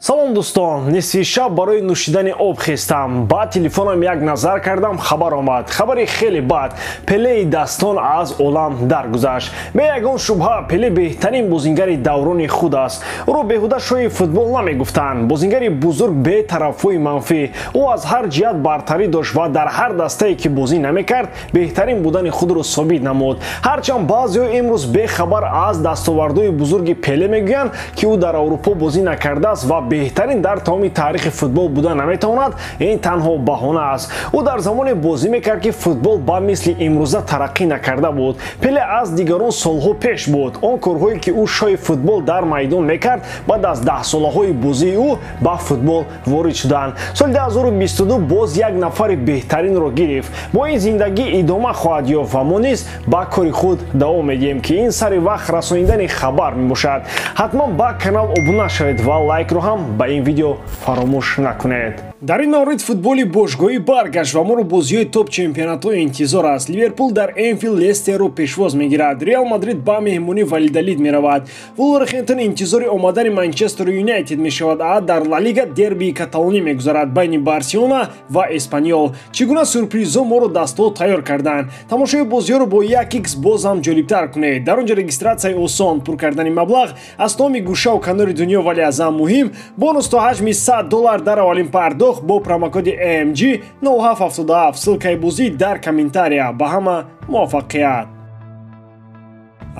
салом дӯстон, нисфи шаб барои нӯшидани об хистам. Ба телефонам як назар кардам, хабар омад. Хабари хеле бад. Пелеи дастон аз олам даргузашт. Бе ягон шубҳа, Пеле беҳтарин бозингари даврони худ аст. Ӯро беҳуда шои футбол намегуфтанд. Бозингари бузург бе тарафҳои манфӣ. Ӯ аз ҳар ҷиҳат бартарӣ дошт ва дар ҳар дастае ки бозӣ намекард, беҳтарин будани худро собит намуд. Ҳарчанд баъзеҳо имрӯз бехабар аз дастовардҳои бузурги Пеле мегӯянд, ки ӯ дар Аврупо бозӣ накардааст ва беҳтарин дар тамоми таърихи футбол буда наметавонад. Ин танҳо баҳона аст. Ӯ дар замоне бозӣ мекард ки футбол ба мисли имрӯза тараққӣ накарда буд. Пеле аз дигарон солҳо пеш буд. Он корҳое ки ӯ шои футбол дар майдон мекард, баъд аз 10-солаҳои бозии ӯ ба футбол ворид шуданд. Соли 2022 боз як нафари беҳтаринро гирифт. Бо ин зиндагӣ идома хоҳад ёфт ва мо низ ба кори худ давом медиҳем, ки ин сари вақт расониндани хабар мебошад. ҳатман ба канал обуна шавед ва лайкро ҳам ба ин видео фаромӯш накунед. Дар ин маврид футболи бошгоҳӣ баргашт ва моро бозиҳои топ чемпионатҳо интизор аст. Ливерпул дар Энфилд Лестерро пешвоз мегирад. Реал Мадрид ба меҳмонӣ Валидолид меравад. Вулверхэмптон интизори омадани Манчестер Юнайтед мешавад. Дар Ла Лига дербии Каталонӣ мегузарад байни Барселона ва Эспаньол. Чӣ гуна сюрпризҳо моро дастҳо тайёр карданд. Тамошои бозиҳоро бо 1x боз ҳам ҷолибтар кунед. Дар он ҷо регистратсияи осон, пур кардани маблағ аз томи гӯшаву канори дунё, вале аз ҳам муҳим, бонус то ҳаҷми $100 дар аввалин пардохт бо промокоди AMG 0777. Ссилкаи бозӣ дар комментария. Ба ҳама муваффақият.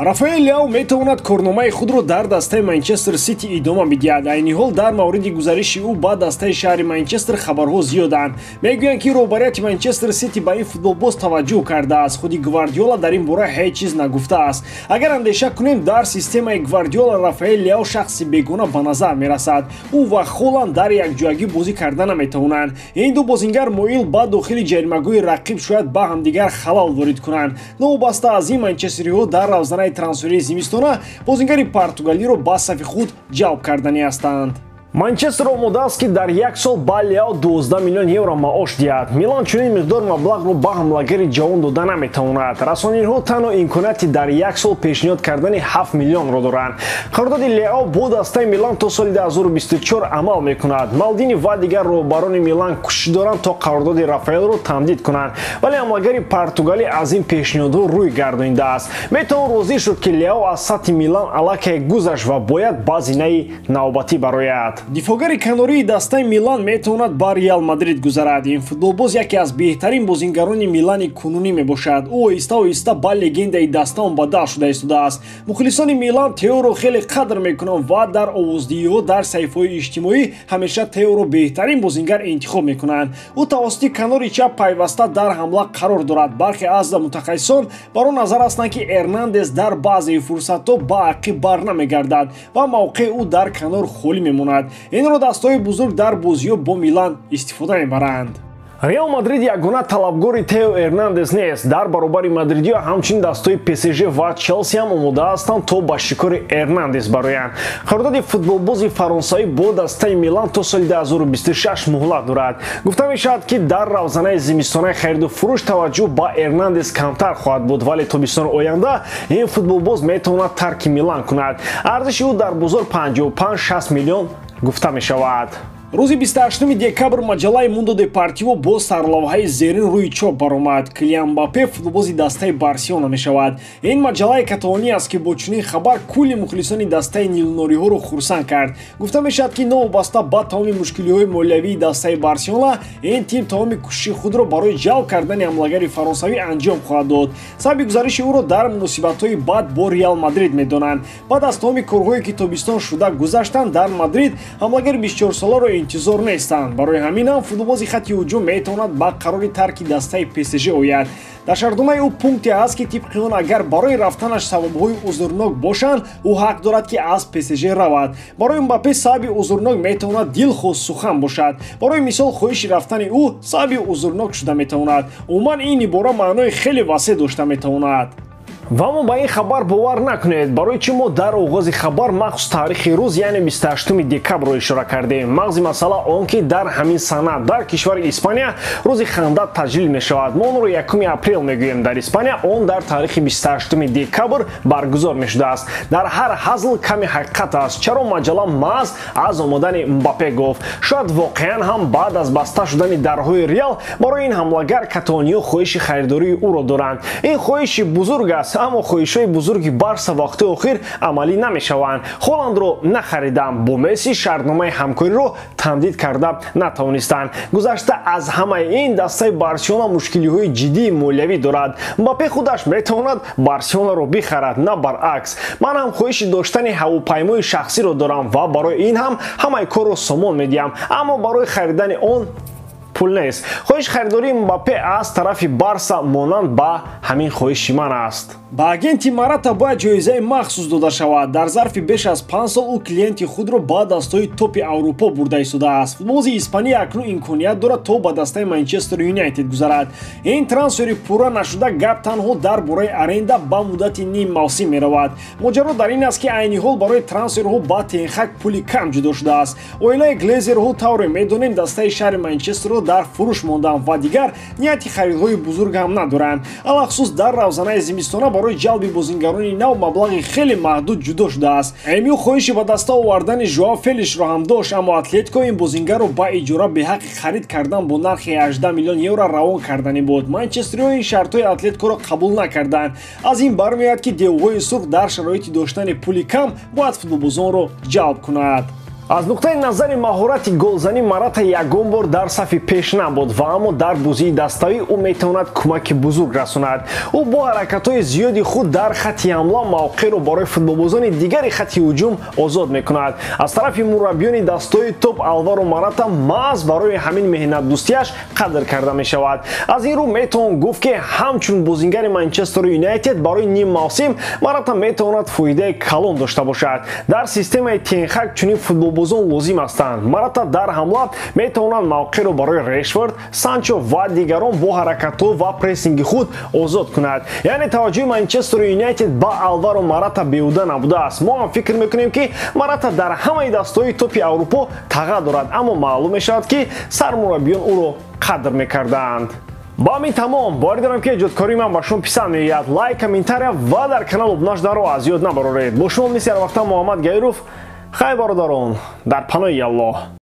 Рафаэл Леау метавонад корномаи худро дар дастаи Манчестер Сити идома бидиҳад. Айни ҳол дар мавриди гузариши ӯ ба дастаи шаҳри Манчестер хабарҳо зиёданд. Мегӯянд, ки роҳбарияти Манчестер Сити ба ин футболбоз таваҷҷӯҳ кардааст. Худи Гвардиола дар ин бора ҳеҷ чиз нагуфтааст. Агар андеша кунем, дар системаи Гвардиола Рафаэл Леау шахси бегона ба назар мерасад. ӯ ва Холланд дар якҷоягӣ бозӣ карда наметавонанд. Ин ду бозингар моил ба дохили ҷаримагоҳи рақиб шояд ба ҳамдигар халал ворид кунанд. Новобаста аз ин, манчестериҳо дар равзанаи трансфери зимистона бозингари португалиро ба сафи худ ҷалб кардани ҳастанд. Манчестер омода аст, ки дар як сол ба Леау 12 миллион евро маош диҳад. Милан чунин миқдор маблағро ба ҳамлагари ҷавон дода наметавонад. Расониҳо танҳо имконияти дар як сол пешниҳод кардани 7 миллионро доранд. қарордоди Леау бо дастаи Милан то соли 2024 амал мекунад. Малдини ва дигар роҳбарони Милан кӯшиш доранд то қарордоди Рафаэлро тамдид кунанд, вале ҳамлагари португалӣ аз ин пешниҳодҳо рӯй гардонидааст. Метавон розӣ шуд, ки Леау аз сатҳи Милан аллакай гузашт ва бояд ба зинаи навбатӣ барояд. Дифогари канории дастаи Милан метавонад ба Реал Мадрид гузарад. Ин футболбоз яке аз беҳтарин бозингарони Милани кунунӣ мебошад. ӯ оҳиста-оҳиста ба легендаи даста он бадал шуда истодааст. Мухлисони Милан Теоро хеле қадр мекунанд ва дар овоздиҳиҳо дар саҳифаҳои иҷтимоӣ ҳамеша Теоро беҳтарин бозингар интихоб мекунанд. ӯ тавассути канори чап пайваста дар ҳамла қарор дорад. Бархе аз мутахассисон бар он назар ҳастанд, ки Эрнандес дар баъзеи фурсатҳо ба ақиб барнамегардад ва мавқеи ӯ дар канор холӣ мемонад. Инро дастаҳои бузург дар бозиҳо бо Милан истифода мебаранд. Реал Мадрид ягона талабгори Тео Эрнандес нест. Дар баробари мадридиҳо ҳамчунин дастаҳои ПСЖ ва Челси ҳам омода ҳастанд то ба шикори Эрнандес бароянд. Қарордоди футболбози фаронсавӣ бо дастаи Милан то соли 2026 муҳлат дорад. Гуфта мешавад, ки дар равзанаи зимистонаи хариду фурӯш таваҷҷӯҳ ба Эрнандес камтар хоҳад буд, вале тобистони оянда ин футболбоз метавонад тарки Милан кунад. Арзиши ӯ дар бозор 55-60 миллион гуфта мешавад. Рӯзи 28 декабр маҷаллаи Мундо Депортиво бо сарлавҳаи зерин рӯи чоп баромад. Килиан Мбаппе футболбози дастаи Барселона мешавад. Ин маҷаллаи каталонӣ аст, ки бо чунин хабар кулли мухлисони дастаи нилнориҳоро хурсанд кард. Гуфта мешавад, ки новобаста ба тамоми мушкилиҳои молиявии дастаи Барселона, ин тим тамоми кӯшиши худро барои ҷалб кардани ҳамлагари фаронсавӣ анҷом хоҳад дод. Сабаби гузариши ӯро дар муносибатҳои бад бо Реал Мадрид медонанд. Баъд аз тамоми корҳое, ки тобистон шуда гузаштанд, дар Мадрид ҳамлагари 24-соларо интизор нестанд. Барои ҳамин ҳам футболбози хатти ҳуҷум метавонад ба қарори тарки дастаи ПСЖ ояд. Дар шартномаи ӯ пункте ҳаст, ки тибқи он агар барои рафтанаш сабабҳои узрнок бошанд, ӯ ҳақ дорад, ки аз ПСЖ равад. Барои Мбаппе сабаби узрнок метавонад дилхоз сухан бошад. Барои мисол хоҳиши рафтани ӯ сабаби узрнок шуда метавонад. умуман ин ибора маънои хеле васеъ дошта метавонад. ва мо ба ин хабар бовар накунед, барои чӣ мо дар оғози хабар махсус таърихи рӯз яъне 28 декабрро ишора кардем. мағзи масъала он ки дар ҳамин сана дар кишвари Испания рӯзи ханда таҷлил мешавад. мо онро 1 апрел мегӯем дар Испания, он дар таърихи 28 декабр баргузор мешудааст. дар ҳар ҳазл каме ҳақиқат аст. чаро маҷалла маҳз аз омадани Мбаппе гуфт? шояд воқеан ҳам баъд аз баста шудани дарҳои Реал барои ин ҳамлагар каталониё хоҳиши харидории ӯро доранд. ин хоҳиши бузург аст, аммо хоҳишҳои бузурги Барса вақти охир амалӣ намешаванд. Холландро нахаридам, бо Месси шартномаи ҳамкориро тамдид карда натавонистанд. гузашта аз ҳамаи ин дастаи Барселона мушкилиҳои ҷиддии молиявӣ дорад. Мбаппе худаш метавонад Барселонаро бихарад, на баръакс. ман ҳам хоҳиши доштани ҳавопаймои шахсиро дорам ва барои ин ҳам ҳамаи корро сомон медиҳам, аммо барои харидани он пул нест. хоҳиш харидории Мбаппе аз тарафи Барса монанд ба ҳамин хоҳиши ман аст. ба агенти Марата бояд ҷоизаи махсус дода шавад. дар зарфи беш аз 5 сол ӯ клиенти худро ба дастаҳои топи Аврупо бурда истодааст. футболбози Испания акнун имконият дорад то ба дастаи Манчестер Юнайтед гузарад. ин трансфери пурра нашуда гап танҳо дар бораи аренда ба муддати ним мавсим меравад. моҷаро дар ин аст ки айни ҳол барои трансферҳо ба Тенхак пули кам ҷудо шудааст. оилаи Глезерҳо тавре медонем дастаи шаҳри Манчестерро дар фурӯш монданд ва дигар нияти харидҳои бузург ҳам надоранд. алахсус дар равзанаи зимистона барои ҷалби бозингарони нав маблағи хеле маҳдуд ҷудо шудааст. МЮ хоҳиши ба даста овардани Жоао Фелишро ҳам дошт, аммо Атлетико ин бозингарро ба иҷора беҳаққи харид кардан бо нархи 18 миллион евро равон карданӣ буд. манчестериҳо ин шартҳои Атлетикоро қабул накарданд. аз ин бармеояд ки девҳои сурх дар шароити доштани пули кам бояд футболбозонро ҷалб кунад. аз нуқтаи назари маҳорати голзанӣ Марата ягон бор дар сафи пеш набуд ва аммо дар бозии даставӣ ӯ метавонад кӯмаки бузург расонад. ӯ бо ҳаракатҳои зиёди худ дар хатти ҳамла мавқеъро барои футболбозони дигари хатти ҳуҷум озод мекунад. аз тарафи мураббиёни дастаҳои топ Алваро Марата маҳз барои ҳамин меҳнатдӯстиаш қадр карда мешавад. аз ин рӯ метавон гуфт ки ҳамчун бозингари Манчестер Юнайтед барои ним мавсим Марата метавонад фоидаи калон дошта бошад. дар системаи Тенхак чунин футболбозон лозим ҳастанд. Марата дар ҳамла метавонад мавқеъро барои Решфорд, Санчо ва дигарон бо ҳаракатҳо ва прессинги худ озод кунад. яъне таваҷҷӯҳи Манчестер Юнайтед ба Алваро Марата беҳуда набудааст. мо ҳам фикр мекунем ки Марата дар ҳамаи дастаҳои топи Аврупо таға дорад, аммо маълум мешавад ки сармураббиён ӯро қадр мекарданд. ба ҳамин тамом бори дорам ки эҷодкории ман ба шумо писанд меояд. лайк, комментария ва дар канал обуна шуданро аз ёд набароред. бо шумо мисли ҳар вақта Муҳаммад Гайров. хай бародарон, дар паноҳи Аллоҳ.